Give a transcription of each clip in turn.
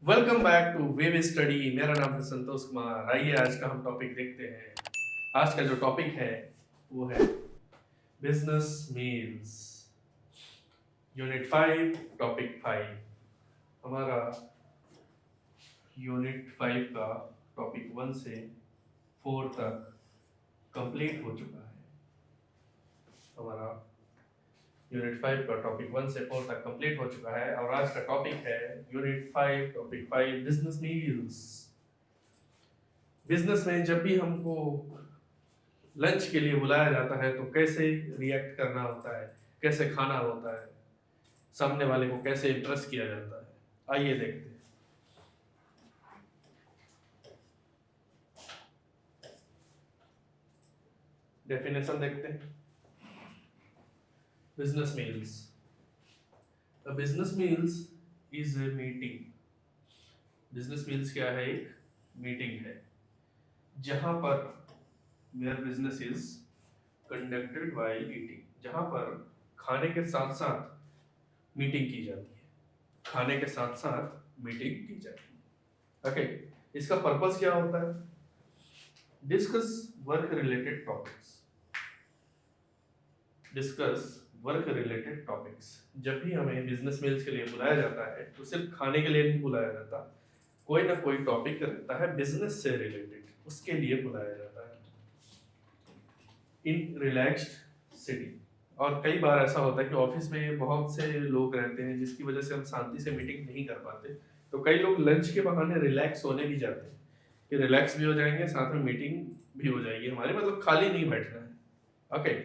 Welcome back two way study. मेरा नाम है संतोष कुमार। आइए आज का हम टॉपिक देखते हैं। आज का जो टॉपिक है वो है बिजनेस मील्स, यूनिट 5, टॉपिक 5। हमारा यूनिट 5 का टॉपिक 1 से 4 तक कंप्लीट हो चुका है। हमारा यूनिट 5 का टॉपिक 1 से 4 तक कंप्लीट हो चुका है और आज का टॉपिक है unit 5, topic 5, business meals. Business में जब भी हमको लंच के लिए बुलाया जाता है तो कैसे रिएक्ट करना होता है, कैसे खाना होता है, सामने वाले को कैसे इम्प्रेस किया जाता है, आइए देखते हैं। डेफिनेशन देखते हैं। Business meals, a business meals is a meeting. Business meals क्या है? एक मीटिंग है जहां पर where business is conducted while eating, जहां पर खाने के साथ साथ मीटिंग की जाती है। खाने के साथ साथ मीटिंग की जाती है। ओके, इसका पर्पस क्या होता है? Discuss work related topics. Discuss work related topics. जब भी हमें बिजनेस मील्स के लिए बुलाया जाता है तो सिर्फ खाने के लिए नहीं बुलाया जाता, कोई ना कोई टॉपिक रहता है बिजनेस से रिलेटेड, उसके लिए बुलाया जाता है इन रिलैक्स्ड सिटी। और कई बार ऐसा होता है कि ऑफिस में बहुत से लोग रहते हैं जिसकी वजह से हम शांति से मीटिंग नहीं कर पाते, तो कई लोग लंच के बहाने रिलैक्स होने भी जाते हैं कि रिलैक्स भी हो जाएंगे, साथ में मीटिंग भी हो जाएगी हमारी, मतलब खाली नहीं बैठना है। ओके,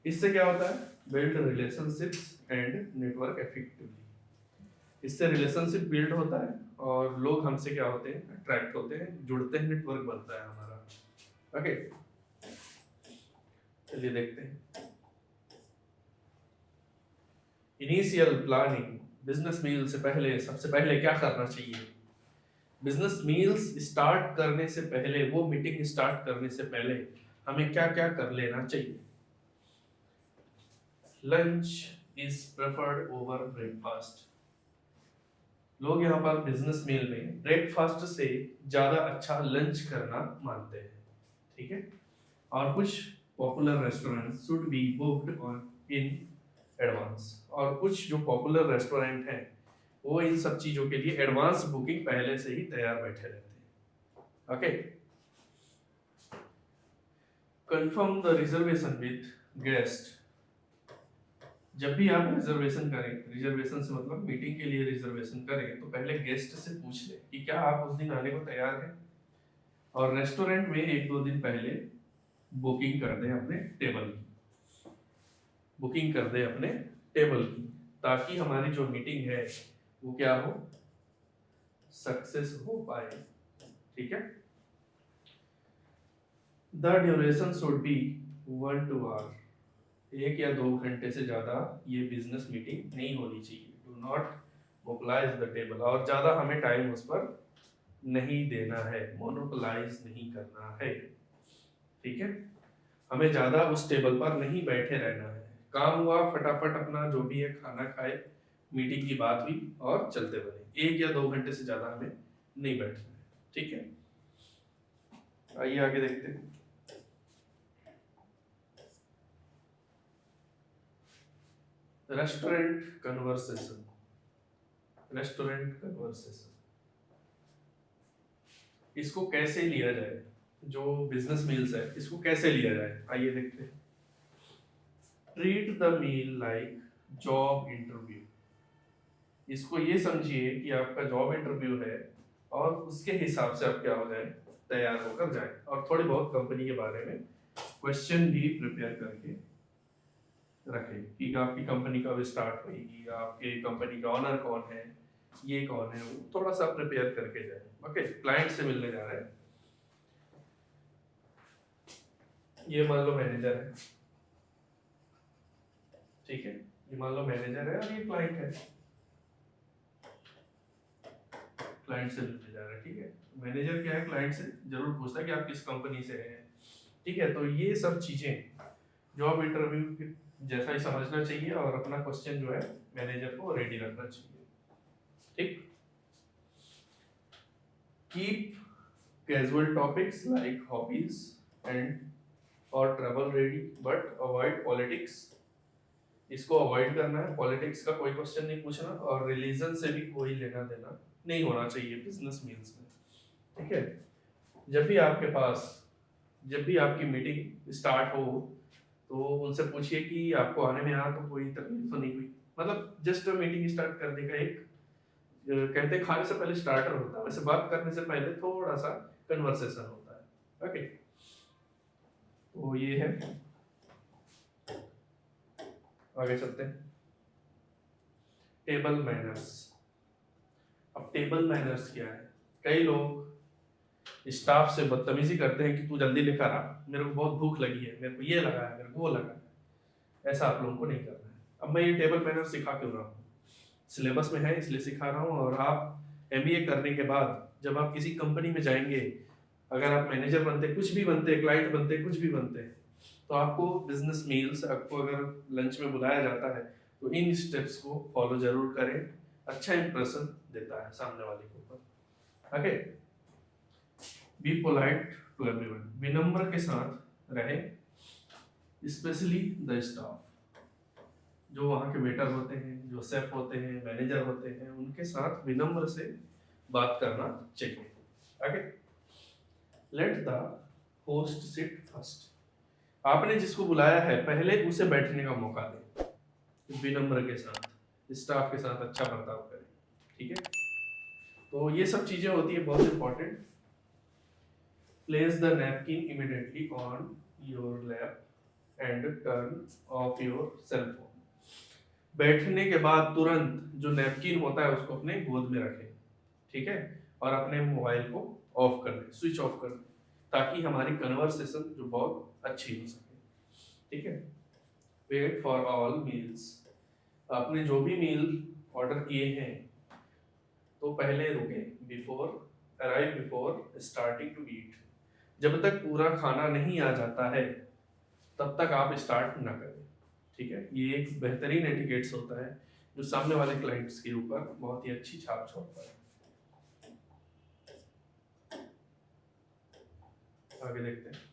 इससे क्या होता है? Build relationships and network effectively. इससे रिलेशनशिप बिल्ड होता है और लोग हमसे क्या होते हैं? अट्रैक्ट होते हैं, जुड़ते हैं, नेटवर्क बनता है हमारा। ओके, चलिए देखते हैं। Initial planning. बिजनेस मील से पहले सबसे पहले क्या करना चाहिए? बिजनेस मील्स स्टार्ट करने से पहले, वो मीटिंग स्टार्ट करने से पहले हमें क्या क्या कर लेना चाहिए? Lunch is preferred over breakfast. लोग यहाँ पर बिजनेस मील में ब्रेकफास्ट से ज्यादा अच्छा लंच करना मानते हैं, ठीक है। और कुछ popular restaurant should be booked on in advance, और कुछ जो पॉपुलर रेस्टोरेंट हैं वो इन सब चीजों के लिए एडवांस बुकिंग पहले से ही तैयार बैठे रहते हैं। Okay, confirm the reservation with guest. जब भी आप रिजर्वेशन करें, रिजर्वेशन से मतलब मीटिंग के लिए रिजर्वेशन करें, तो पहले गेस्ट से पूछ लें कि क्या आप उस दिन आने को तैयार हैं, और रेस्टोरेंट में एक दो दिन पहले बुकिंग कर दें अपने टेबल की, बुकिंग कर दें अपने टेबल की, ताकि हमारी जो मीटिंग है वो क्या हो? सक्सेस हो पाए, ठीक है। The duration should be 1-2 hour. 1 या 2 घंटे से ज्यादा ये बिजनेस मीटिंग नहीं होनी चाहिए। Do not monopolise the table, और ज्यादा हमें टाइम उस पर नहीं देना है, मोनोपोलाइज नहीं करना है, ठीक है। हमें ज्यादा उस टेबल पर नहीं बैठे रहना है। काम हुआ, फटाफट अपना जो भी है खाना खाए, मीटिंग की बात हुई और चलते बने। 1 या 2 घंटे से ज्यादा हमें नहीं बैठना है, ठीक है। आइए आगे देखते हैं। Restaurant conversation. रेस्टोरेंट कन्वर्सेशन, इसको कैसे लिया जाए? जो बिजनेस मील्स है इसको कैसे लिया जाए, आइए देखते हैं। Treat the meal like job interview. इसको ये समझिए कि आपका जॉब इंटरव्यू है, और उसके हिसाब से आप क्या हो जाए? तैयार होकर जाए, और थोड़ी बहुत कंपनी के बारे में क्वेश्चन भी प्रिपेयर करके रखें कि आपकी कंपनी कब स्टार्ट हुई, आपके कंपनी का ऑनर कौन है, ये कौन है, वो थोड़ा सा प्रिपेयर करके जाए। ओके, क्लाइंट से मिलने जा रहे हैं, ये मान लो मैनेजर है, ठीक है। ये मान लो मैनेजर है और ये क्लाइंट है, क्लाइंट से मिलने जा रहा है, ठीक है। मैनेजर क्या है? क्लाइंट से जरूर पूछता है कि आप किस कंपनी से हैं, ठीक है। तो ये सब चीजें जॉब इंटरव्यू जैसा ही समझना चाहिए, और अपना क्वेश्चन जो है मैनेजर को रेडी रखना चाहिए, ठीक। Keep casual topics like hobbies and और travel ready, but avoid politics. इसको अवॉइड करना है, पॉलिटिक्स का कोई क्वेश्चन नहीं पूछना, और रिलीजन से भी कोई लेना देना नहीं होना चाहिए बिजनेस मील्स में, ठीक है। जब भी आपके पास, जब भी आपकी मीटिंग स्टार्ट हो तो उनसे पूछिए कि आपको आने में यहाँ तो कोई तकलीफ तो नहीं हुई, मतलब जस्ट मीटिंग स्टार्ट करने का एक कहते हैं खाने से पहले स्टार्टर होता है, वैसे बात करने से पहले थोड़ा सा कन्वर्सेशन होता है। ओके, तो ये है, आगे चलते हैं। Table manners. अब टेबल मैनर्स क्या है? कई लोग स्टाफ से बदतमीजी करते हैं कि तू जल्दी लेकर आ, मेरे को बहुत भूख लगी है, मेरे को ये लगा है, मेरे को वो लगा है। ऐसा आप लोगों को नहीं करना है। अब मैं ये टेबल मैनर सिखा क्यों रहा हूँ? सिलेबस में है इसलिए सिखा रहा हूँ। और आप एमबीए करने के बाद जब आप किसी कंपनी में जाएंगे, अगर आप मैनेजर बनते, कुछ भी बनते, क्लाइंट बनते, कुछ भी बनते, तो आपको बिजनेस मील्स, आपको अगर लंच में बुलाया जाता है तो इन स्टेप्स को फॉलो जरूर करें। अच्छा इंप्रेशन देता है सामने वाले के ऊपर। Okay, be polite to everyone, विनम्र के साथ रहे, स्पेशली द स्टाफ। जो वहाँ के वेटर होते हैं, जो शेफ होते हैं, मैनेजर होते हैं, उनके साथ विनम्र से बात करना चाहिए। Okay, let the host sit first. आपने जिसको बुलाया है पहले उसे बैठने का मौका दें, विनम्र के साथ, स्टाफ के साथ अच्छा बर्ताव करें, ठीक है। तो ये सब चीजें होती है बहुत important. Place the napkin immediately on your lap and turn off your cell phone. बैठने के बाद तुरंत जो नैपकिन होता है उसको अपने गोद में रखें, ठीक है, और अपने मोबाइल को ऑफ कर दें, स्विच ऑफ कर दें, ताकि हमारी कन्वर्सेशन जो बहुत अच्छी हो सके, ठीक है। Wait for all meals. आपने जो भी मील ऑर्डर किए हैं तो पहले रुके, arrive before starting to eat. जब तक पूरा खाना नहीं आ जाता है तब तक आप स्टार्ट ना करें, ठीक है। ये एक बेहतरीन एटिकेट्स होता है जो सामने वाले क्लाइंट्स के ऊपर बहुत ही अच्छी छाप छोड़ता है। आगे देखते हैं।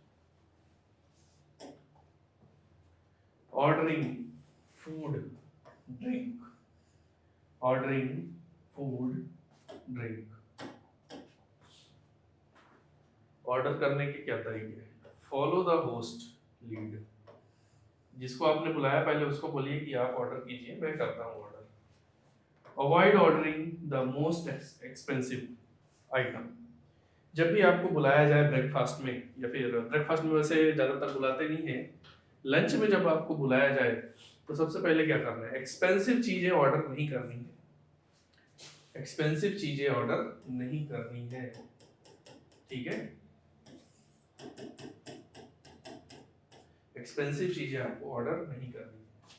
Ordering food drink, ordering food drink. Order करने के क्या तरीके हैं? Follow the host lead. जिसको आपने बुलाया पहले उसको बोलिए कि आप ऑर्डर कीजिए, मैं करता हूँ order. Avoid ordering the most expensive item. जब भी आपको बुलाया जाए ब्रेकफास्ट में, या फिर ब्रेकफास्ट में वैसे ज्यादातर बुलाते नहीं है, लंच में जब आपको बुलाया जाए तो सबसे पहले क्या करना है? एक्सपेंसिव चीजें ऑर्डर नहीं करनी है, एक्सपेंसिव चीजें ऑर्डर नहीं करनी है, ठीक है। एक्सपेंसिव चीजें आपको ऑर्डर नहीं करनी है।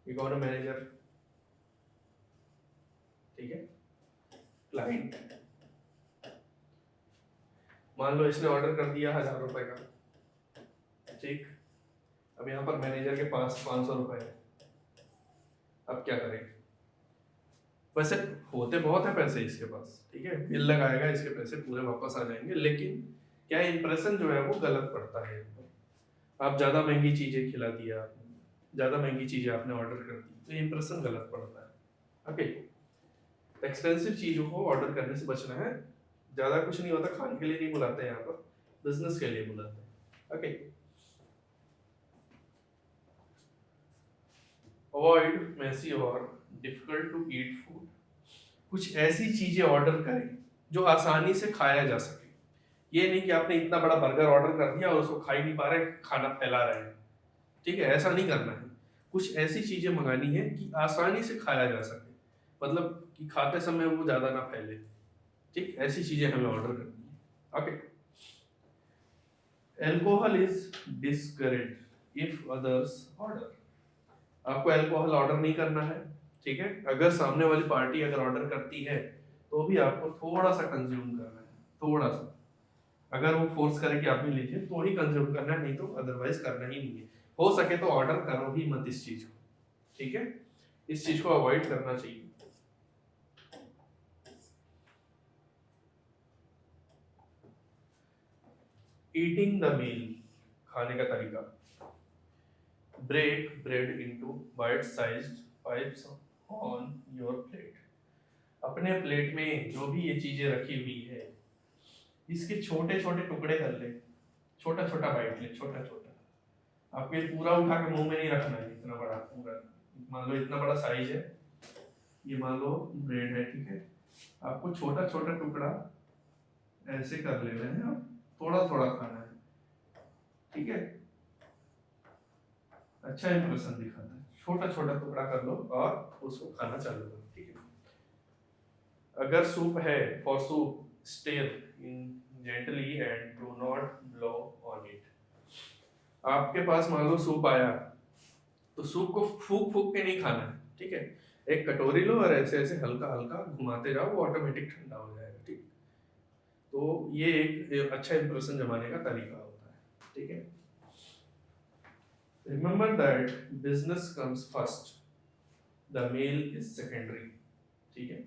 ये कौन है? मैनेजर, ठीक है। क्लाइंट, मान लो इसने ऑर्डर कर दिया 1000 रुपए का, ठीक। अब यहाँ पर मैनेजर के पास 500 रुपए है, अब क्या करें? वैसे होते बहुत है पैसे इसके पास, ठीक है, बिल लगाएगा, इसके पैसे पूरे वापस आ जाएंगे, लेकिन क्या इंप्रेशन जो है वो गलत पड़ता है। आप ज्यादा महंगी चीजें खिला दिया, ज्यादा महंगी चीजें आपने ऑर्डर कर दी, तो इंप्रेशन गलत पड़ता है। ओके, एक्सपेंसिव चीजों को ऑर्डर करने से बचना है। ज्यादा कुछ नहीं होता, खाने के लिए नहीं बुलाते यहाँ पर, बिजनेस के लिए बुलाते हैं। ओके, अवॉइड मेसी और डिफिकल्ट टू ईट फूड। कुछ ऐसी चीजें ऑर्डर करें जो आसानी से खाया जा सके। ये नहीं कि आपने इतना बड़ा बर्गर ऑर्डर कर दिया और उसको खा ही नहीं पा रहे, खाना फैला रहे हैं, ठीक है, ऐसा नहीं करना है। कुछ ऐसी चीजें मंगानी है कि आसानी से खाया जा सके, मतलब कि खाते समय वो ज्यादा ना फैले, ठीक, ऐसी चीजें हमें ऑर्डर करनी है। Okay, alcohol is discourage if others order. आपको अल्कोहल ऑर्डर नहीं करना है, ठीक है। अगर सामने वाली पार्टी अगर ऑर्डर करती है तो भी आपको थोड़ा सा कंज्यूम करना है, थोड़ा सा। अगर वो फोर्स करे कि आप भी लीजिए तो ही कंज्यूम करना है, नहीं तो अदरवाइज करना ही नहीं है। हो सके तो ऑर्डर करो ही मत इस चीज को, ठीक है, इस चीज को अवॉइड करना चाहिए। ईटिंग द मील, खाने का तरीका। Break bread into bite sized pipes on your plate. अपने प्लेट में जो भी ये चीजें रखी हुई है इसके छोटे छोटे टुकड़े कर ले, छोटा छोटा बाइट ले, छोटा छोटा। आपको ये पूरा उठा के मुंह में नहीं रखना है, इतना बड़ा पूरा। मान लो इतना बड़ा साइज है, ये मान लो ब्रेड है, ठीक है। आपको छोटा छोटा टुकड़ा ऐसे कर लेना है और थोड़ा थोड़ा खाना है, ठीक है। अच्छा इंप्रेशन दिखाना है, छोटा छोटा टुकड़ा कर लो और उसको खाना चालू करो, ठीक है। अगर सूप है, for soup stir in gently and do not blow on it. आपके पास मान लो सूप आया, तो सूप को फूक फूक के नहीं खाना है, ठीक है। एक कटोरी लो और ऐसे ऐसे हल्का हल्का घुमाते जाओ, वो ऑटोमेटिक ठंडा हो जाएगा, ठीक। तो ये एक अच्छा इंप्रेशन जमाने का तरीका होता है, ठीक है। Remember that business comes first, the meal is secondary, ठीक है।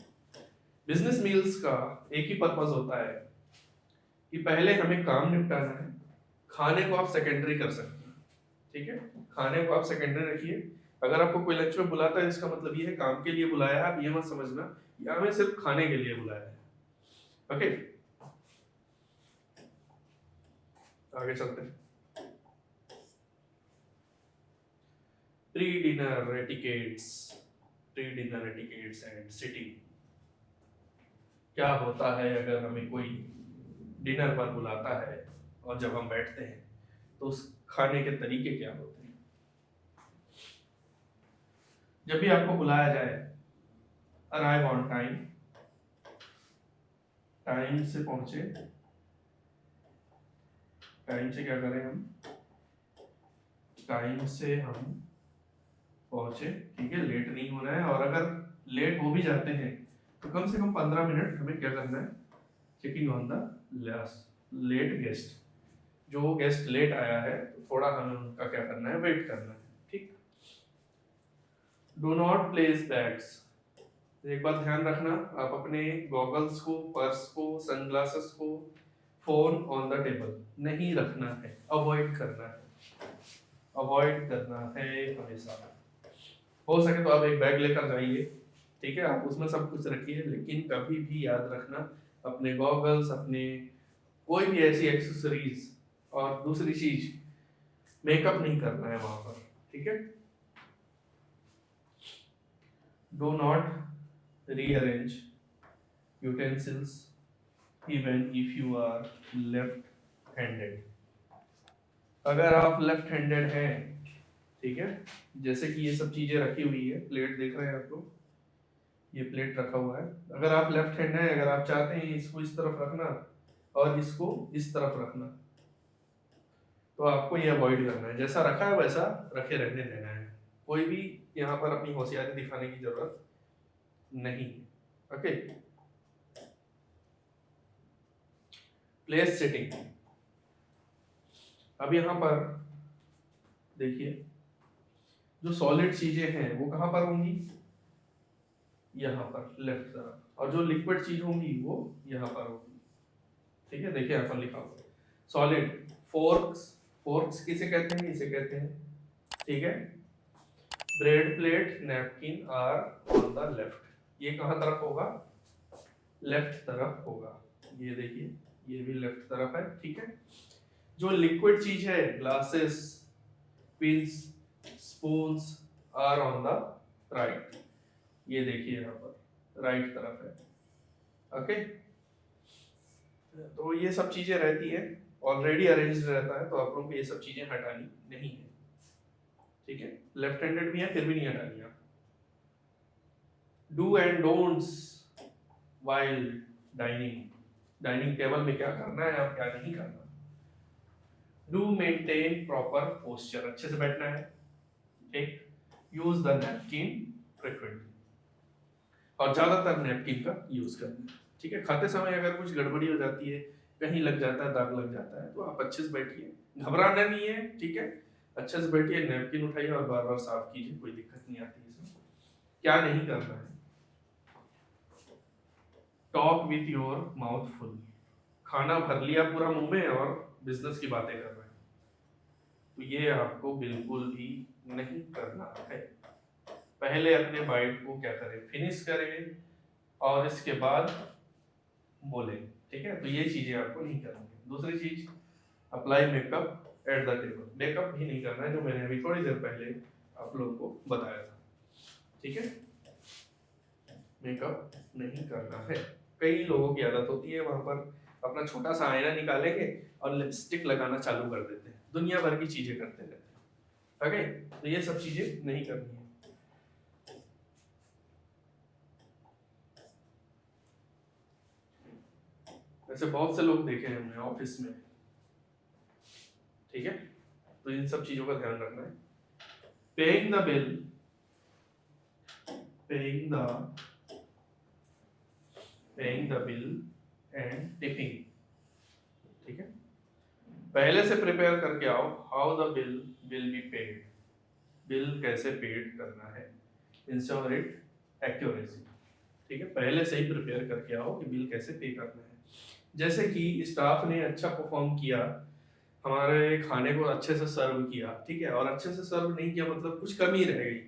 बिजनेस मील्स का एक ही पर्पस होता है कि पहले हमें काम निपटाना है, खाने को आप सेकेंडरी कर सकते हैं, ठीक है। खाने को आप सेकेंडरी रखिए। अगर आपको कोई लेक्चर बुलाता है इसका मतलब ये है काम के लिए बुलाया है, आप ये मत समझना कि हमें सिर्फ खाने के लिए बुलाया है। ओके, आगे चलते हैं। Pre dinner etiquettes, pre dinner etiquettes and sitting. क्या होता है अगर हमें कोई डिनर पर बुलाता है और जब हम बैठते हैं तो उस खाने के तरीके क्या होते हैं। जब भी आपको बुलाया जाए, अराइव ऑन टाइम, टाइम से पहुंचे। टाइम से क्या करें हम, टाइम से हम पहुंचे, ठीक है। लेट नहीं होना है, और अगर लेट हो भी जाते हैं तो कम से कम 15 मिनट हमें क्या करना है, checking on the late guest. जो गेस्ट लेट आया है तो थोड़ा हमें उनका क्या करना है, वेट करना है, ठीक। Do not place bags. एक बात ध्यान रखना, आप अपने गॉगल्स को, पर्स को, सनग्लासेस को, फोन ऑन द टेबल नहीं रखना है, अवॉइड करना है, अवॉइड करना है हमेशा। हो सके तो आप एक बैग लेकर जाइए, ठीक है, आप उसमें सब कुछ रखिए, लेकिन कभी भी याद रखना अपने गॉगल्स, अपने कोई भी ऐसी एक्सेसरीज और दूसरी चीज मेकअप नहीं करना है वहां पर, ठीक है। Do not rearrange utensils even if you are left handed. अगर आप लेफ्ट हैंडेड हैं, ठीक है, जैसे कि ये सब चीजें रखी हुई है, प्लेट देख रहे हैं आप लोग, ये प्लेट रखा हुआ है। अगर आप लेफ्ट हैंड है, अगर आप चाहते हैं इसको इस तरफ रखना और इसको इस तरफ रखना, तो आपको ये अवॉइड करना है। जैसा रखा है वैसा रखे रहने देना है, कोई भी यहाँ पर अपनी होशियारी दिखाने की जरूरत नहीं। Okay, place setting. अब यहाँ पर देखिए, जो सॉलिड चीजें हैं वो कहाँ पर होंगी, यहाँ पर लेफ्ट तरफ, और जो लिक्विड चीज होंगी वो यहाँ पर होगी, ठीक है। देखिए यहाँ पर लिखा हुआ सॉलिड। फोर्क्स, फोर्क्स किसे कहते हैं, इसे कहते हैं, ठीक है। Bread plate, napkin are on the left, ये कहाँ तरफ होगा, लेफ्ट तरफ होगा। ये देखिए, ये भी लेफ्ट तरफ है, ठीक है। जो लिक्विड चीज है, glasses, pins, spoons are on the right, ये देखिए यहाँ पर राइट तरफ है। ओके, तो ये सब चीजें रहती है, ऑलरेडी अरेंज रहता है, तो आप लोगों को ये सब चीजें हटानी नहीं है, ठीक है। लेफ्ट हैंडेड भी है फिर भी नहीं हटानी आप। Do and don'ts while dining, dining table में क्या करना है और क्या नहीं करना। डू मेंटेन प्रॉपर पोस्चर, अच्छे से बैठना है, ठीक। यूज द नैपकिन फ्रीक्वेंटली, और ज्यादातर नैपकिन का यूज करना है, ठीक है। खाते समय अगर कुछ गड़बड़ी हो जाती है, कहीं लग जाता है, दाग लग जाता है, तो आप अच्छे से बैठिए, घबराना नहीं है, ठीक है। अच्छे से बैठिए, नैपकिन उठाइए और बार बार साफ कीजिए, कोई दिक्कत नहीं आती इसमें। क्या नहीं करना है, talk with your mouth full. खाना भर लिया पूरा मुंह में और बिजनेस की बातें कर रहे हैं, तो ये आपको बिल्कुल भी नहीं करना है। पहले अपने बाइट को क्या करें, फिनिश करें और इसके बाद बोले, ठीक है। तो ये चीजें आपको नहीं करनी है। दूसरी चीज, apply makeup at the table. Makeup भी नहीं करना है, जो मैंने अभी थोड़ी देर पहले आप लोगों को बताया था, ठीक है। मेकअप नहीं करना है। कई लोगों की आदत होती है वहां पर अपना छोटा सा आईना निकालेंगे और लिपस्टिक लगाना चालू कर देते हैं, दुनिया भर की चीजें करते रहते हैं, ओके। तो ये सब चीजें नहीं करनी है। वैसे बहुत से लोग देखे हैं हमने ऑफिस में, ठीक है। तो इन सब चीजों का ध्यान रखना है। Paying the bill, paying the paying the bill and tipping, ठीक है। पहले से प्रिपेयर करके आओ, how the bill will be paid, bill कैसे पेड करना है, इंश्योर इट एक्यूरेसी, ठीक है। पहले से ही प्रिपेयर करके आओ कि बिल कैसे पे करना है। जैसे कि स्टाफ ने अच्छा परफॉर्म किया, हमारे खाने को अच्छे से सर्व किया, ठीक है, और अच्छे से सर्व नहीं किया मतलब कुछ कमी रह गई,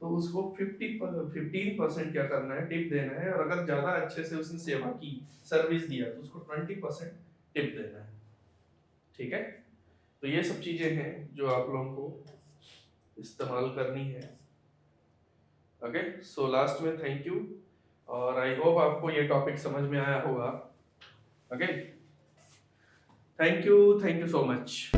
तो उसको 15% क्या करना है, टिप देना है। और अगर ज्यादा अच्छे से उसने सेवा की, सर्विस दिया, तो उसको 20% टिप देना है, ठीक है। तो ये सब चीजें हैं जो आप लोगों को इस्तेमाल करनी है, ओके। सो लास्ट में थैंक यू, और आई होप आपको ये टॉपिक समझ में आया होगा, okay. Thank you so much.